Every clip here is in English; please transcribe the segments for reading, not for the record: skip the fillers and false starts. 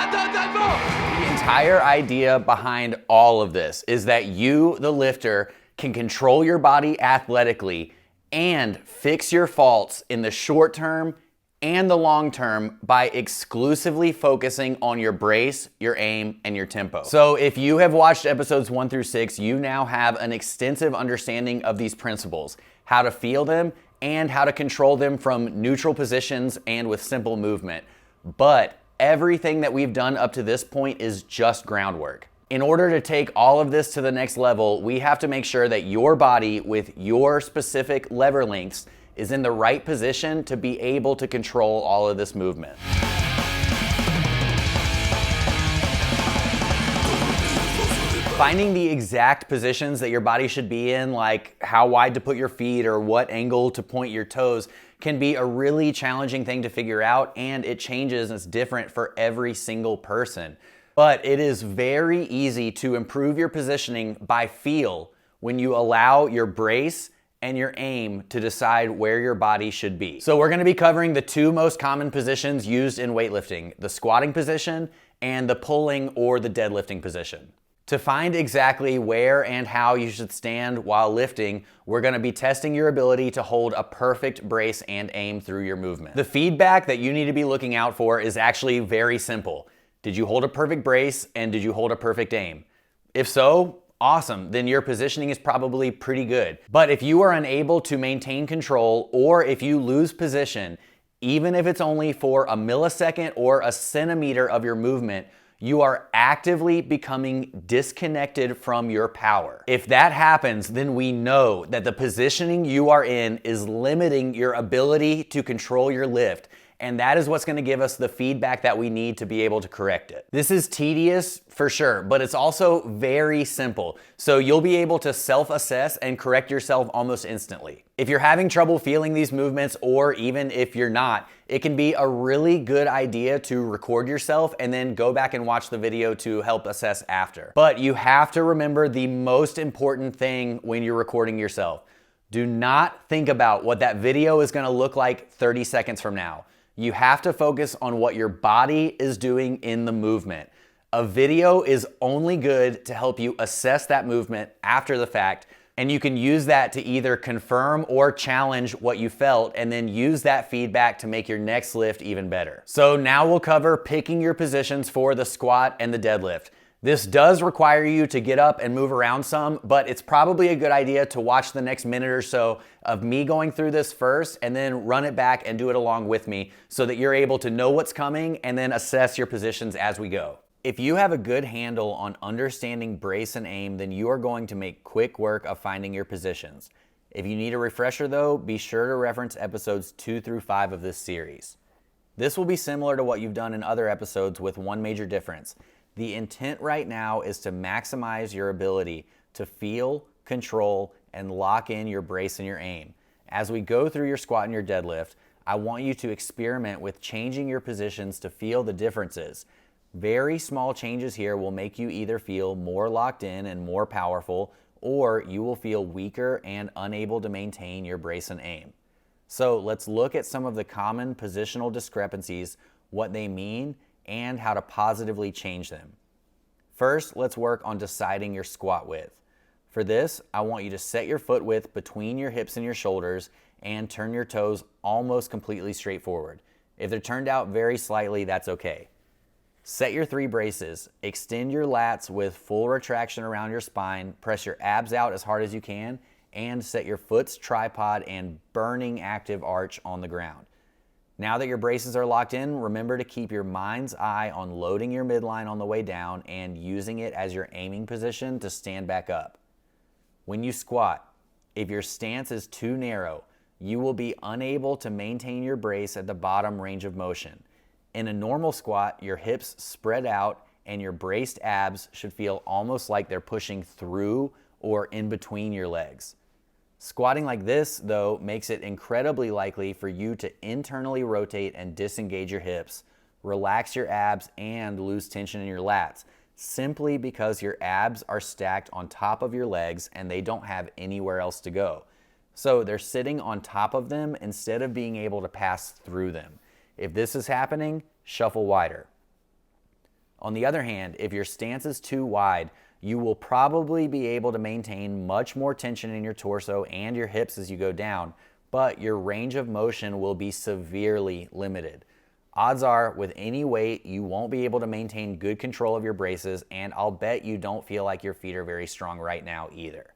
The entire idea behind all of this is that you, the lifter, can control your body athletically and fix your faults in the short term and the long term by exclusively focusing on your brace, your aim, and your tempo. So if you have watched episodes 1 through 6, you now have an extensive understanding of these principles, how to feel them, and how to control them from neutral positions and with simple movement. But everything that we've done up to this point is just groundwork. In order to take all of this to the next level, we have to make sure that your body with your specific lever lengths is in the right position to be able to control all of this movement. Finding the exact positions that your body should be in, like how wide to put your feet or what angle to point your toes, can be a really challenging thing to figure out, and it changes and it's different for every single person. But it is very easy to improve your positioning by feel when you allow your brace and your aim to decide where your body should be. So we're gonna be covering the 2 most common positions used in weightlifting, the squatting position and the pulling or the deadlifting position. To find exactly where and how you should stand while lifting, we're gonna be testing your ability to hold a perfect brace and aim through your movement. The feedback that you need to be looking out for is actually very simple. Did you hold a perfect brace and did you hold a perfect aim? If so, awesome, then your positioning is probably pretty good. But if you are unable to maintain control, or if you lose position, even if it's only for a millisecond or a centimeter of your movement, you are actively becoming disconnected from your power. If that happens, then we know that the positioning you are in is limiting your ability to control your lift, and that is what's gonna give us the feedback that we need to be able to correct it. This is tedious for sure, but it's also very simple. So you'll be able to self-assess and correct yourself almost instantly. If you're having trouble feeling these movements, or even if you're not, it can be a really good idea to record yourself and then go back and watch the video to help assess after. But you have to remember the most important thing when you're recording yourself. Do not think about what that video is gonna look like 30 seconds from now. You have to focus on what your body is doing in the movement. A video is only good to help you assess that movement after the fact, and you can use that to either confirm or challenge what you felt, and then use that feedback to make your next lift even better. So now we'll cover picking your positions for the squat and the deadlift. This does require you to get up and move around some, but it's probably a good idea to watch the next minute or so of me going through this first, and then run it back and do it along with me so that you're able to know what's coming and then assess your positions as we go. If you have a good handle on understanding brace and aim, then you are going to make quick work of finding your positions. If you need a refresher though, be sure to reference episodes 2 through 5 of this series. This will be similar to what you've done in other episodes, with one major difference. The intent right now is to maximize your ability to feel, control, and lock in your brace and your aim. As we go through your squat and your deadlift, I want you to experiment with changing your positions to feel the differences. Very small changes here will make you either feel more locked in and more powerful, or you will feel weaker and unable to maintain your brace and aim. So let's look at some of the common positional discrepancies, what they mean, and how to positively change them. First, let's work on deciding your squat width. For this, I want you to set your foot width between your hips and your shoulders and turn your toes almost completely straight forward. If they're turned out very slightly, that's okay. Set your 3 braces. Extend your lats with full retraction around your spine, press your abs out as hard as you can, and set your foot's tripod and burning active arch on the ground. Now that your braces are locked in, remember to keep your mind's eye on loading your midline on the way down and using it as your aiming position to stand back up. When you squat, if your stance is too narrow, you will be unable to maintain your brace at the bottom range of motion. In a normal squat, your hips spread out and your braced abs should feel almost like they're pushing through or in between your legs. Squatting like this, though, makes it incredibly likely for you to internally rotate and disengage your hips, relax your abs, and lose tension in your lats, simply because your abs are stacked on top of your legs and they don't have anywhere else to go. So they're sitting on top of them instead of being able to pass through them. If this is happening, shuffle wider. On the other hand, if your stance is too wide, you will probably be able to maintain much more tension in your torso and your hips as you go down, but your range of motion will be severely limited. Odds are, with any weight, you won't be able to maintain good control of your braces, and I'll bet you don't feel like your feet are very strong right now either.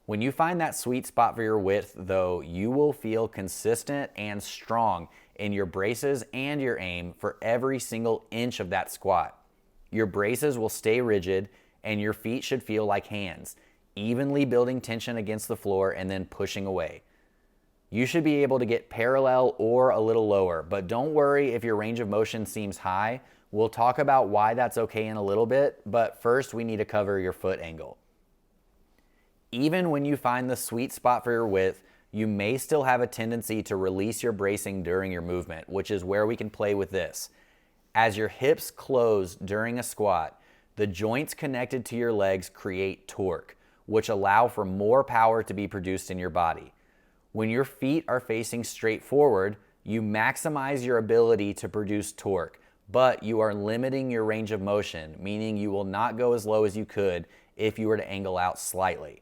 When you find that sweet spot for your width, though, you will feel consistent and strong in your braces and your aim for every single inch of that squat. Your braces will stay rigid, and your feet should feel like hands, evenly building tension against the floor and then pushing away. You should be able to get parallel or a little lower, but don't worry if your range of motion seems high. We'll talk about why that's okay in a little bit, but first we need to cover your foot angle. Even when you find the sweet spot for your width, you may still have a tendency to release your bracing during your movement, which is where we can play with this. As your hips close during a squat, the joints connected to your legs create torque, which allow for more power to be produced in your body. When your feet are facing straight forward, you maximize your ability to produce torque, but you are limiting your range of motion, meaning you will not go as low as you could if you were to angle out slightly.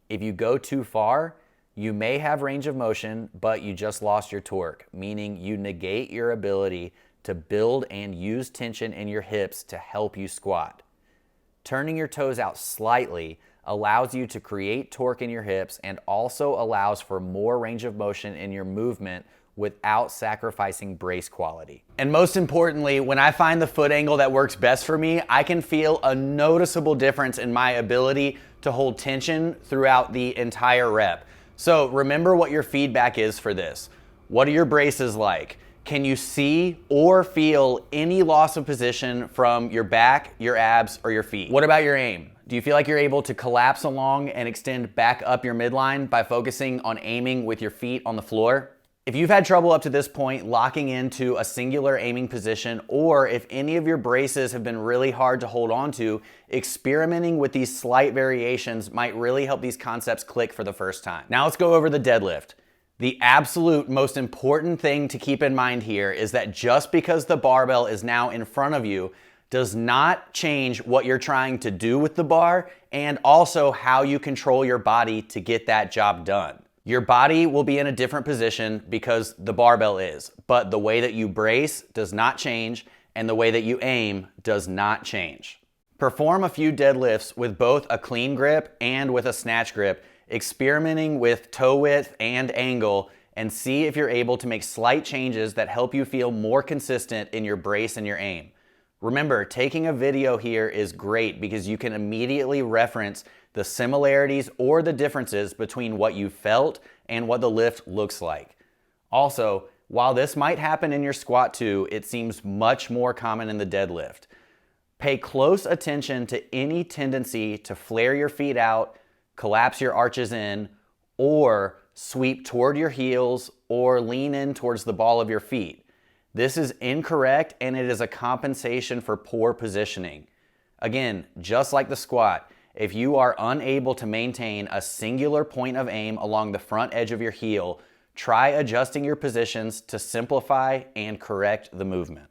If you go too far, you may have range of motion, but you just lost your torque, meaning you negate your ability to build and use tension in your hips to help you squat. Turning your toes out slightly allows you to create torque in your hips and also allows for more range of motion in your movement without sacrificing brace quality. And most importantly, when I find the foot angle that works best for me, I can feel a noticeable difference in my ability to hold tension throughout the entire rep. So remember what your feedback is for this. What are your braces like? Can you see or feel any loss of position from your back, your abs, or your feet? What about your aim? Do you feel like you're able to collapse along and extend back up your midline by focusing on aiming with your feet on the floor? If you've had trouble up to this point locking into a singular aiming position, or if any of your braces have been really hard to hold on to, experimenting with these slight variations might really help these concepts click for the first time. Now let's go over the deadlift. The absolute most important thing to keep in mind here is that just because the barbell is now in front of you does not change what you're trying to do with the bar and also how you control your body to get that job done. Your body will be in a different position because the barbell is, but the way that you brace does not change and the way that you aim does not change. Perform a few deadlifts with both a clean grip and with a snatch grip, experimenting with toe width and angle, and see if you're able to make slight changes that help you feel more consistent in your brace and your aim. Remember, taking a video here is great because you can immediately reference the similarities or the differences between what you felt and what the lift looks like. Also, while this might happen in your squat too, it seems much more common in the deadlift. Pay close attention to any tendency to flare your feet out, collapse your arches in, or sweep toward your heels or lean in towards the ball of your feet. This is incorrect and it is a compensation for poor positioning. Again, just like the squat, if you are unable to maintain a singular point of aim along the front edge of your heel, try adjusting your positions to simplify and correct the movement.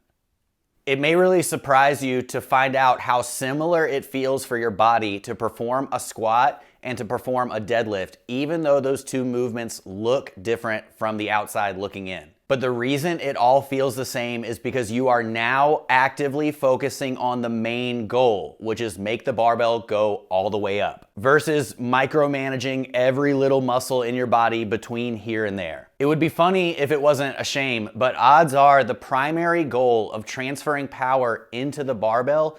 It may really surprise you to find out how similar it feels for your body to perform a squat and to perform a deadlift, even though those two movements look different from the outside looking in. But the reason it all feels the same is because you are now actively focusing on the main goal, which is make the barbell go all the way up, versus micromanaging every little muscle in your body between here and there. It would be funny if it wasn't a shame, but odds are the primary goal of transferring power into the barbell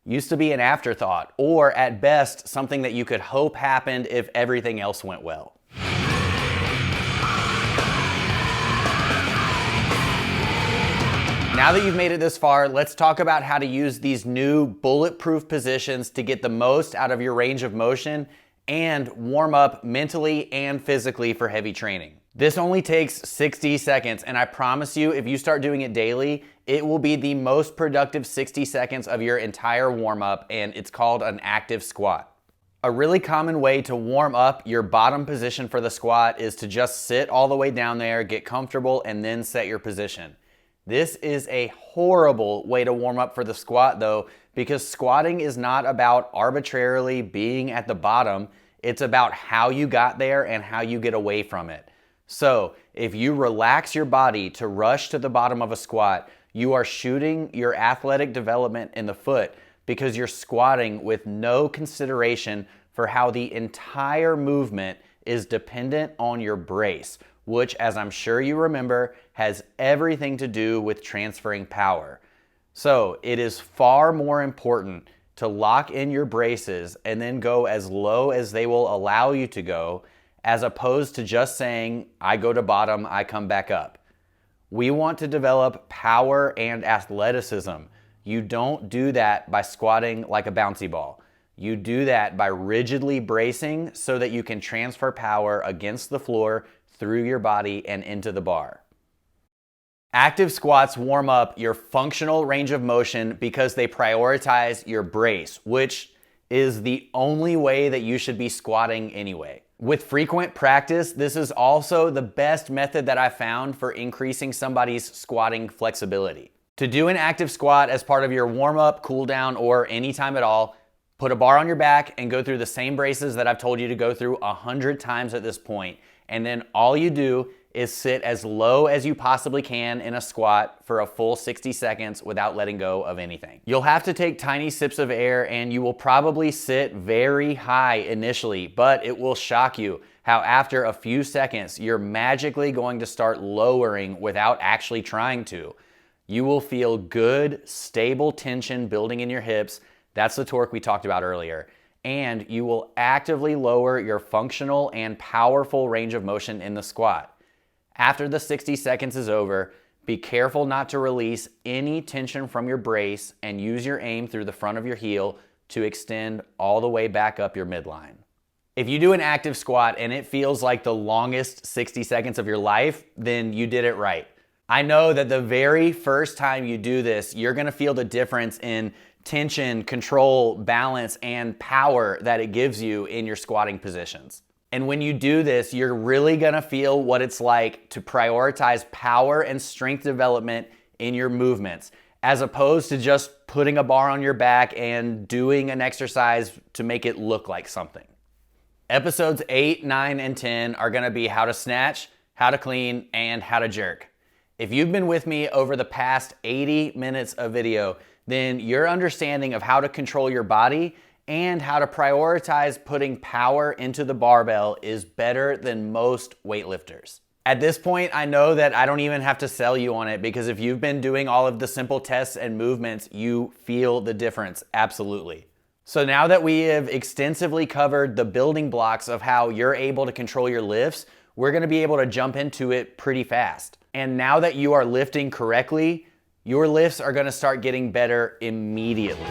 used to be an afterthought, or at best, something that you could hope happened if everything else went well. Now that you've made it this far, let's talk about how to use these new bulletproof positions to get the most out of your range of motion and warm up mentally and physically for heavy training. This only takes 60 seconds, and I promise you, if you start doing it daily, it will be the most productive 60 seconds of your entire warm-up, and it's called an active squat. A really common way to warm up your bottom position for the squat is to just sit all the way down there, get comfortable, and then set your position. This is a horrible way to warm up for the squat though, because squatting is not about arbitrarily being at the bottom. It's about how you got there and how you get away from it. So if you relax your body to rush to the bottom of a squat, you are shooting your athletic development in the foot because you're squatting with no consideration for how the entire movement is dependent on your brace, which, as I'm sure you remember, has everything to do with transferring power. So it is far more important to lock in your braces and then go as low as they will allow you to go, as opposed to just saying, I go to bottom, I come back up. We want to develop power and athleticism. You don't do that by squatting like a bouncy ball. You do that by rigidly bracing so that you can transfer power against the floor, through your body, and into the bar. Active squats warm up your functional range of motion because they prioritize your brace, which is the only way that you should be squatting anyway. With frequent practice, this is also the best method that I found for increasing somebody's squatting flexibility. To do an active squat as part of your warm-up, cool down, or any time at all, put a bar on your back and go through the same braces that I've told you to go through 100 times at this point. And then all you do is sit as low as you possibly can in a squat for a full 60 seconds without letting go of anything. You'll have to take tiny sips of air and you will probably sit very high initially, but it will shock you how after a few seconds, you're magically going to start lowering without actually trying to. You will feel good, stable tension building in your hips. That's the torque we talked about earlier. And you will actively lower your functional and powerful range of motion in the squat. After the 60 seconds is over, be careful not to release any tension from your brace and use your aim through the front of your heel to extend all the way back up your midline. If you do an active squat and it feels like the longest 60 seconds of your life, then you did it right. I know that the very first time you do this, you're gonna feel the difference in tension, control, balance, and power that it gives you in your squatting positions. And when you do this, you're really gonna feel what it's like to prioritize power and strength development in your movements, as opposed to just putting a bar on your back and doing an exercise to make it look like something. Episodes 8, 9, and 10 are gonna be how to snatch, how to clean, and how to jerk. If you've been with me over the past 80 minutes of video, then your understanding of how to control your body and how to prioritize putting power into the barbell is better than most weightlifters. At this point, I know that I don't even have to sell you on it, because if you've been doing all of the simple tests and movements, you feel the difference, absolutely. So now that we have extensively covered the building blocks of how you're able to control your lifts, we're gonna be able to jump into it pretty fast. And now that you are lifting correctly, your lifts are gonna start getting better immediately.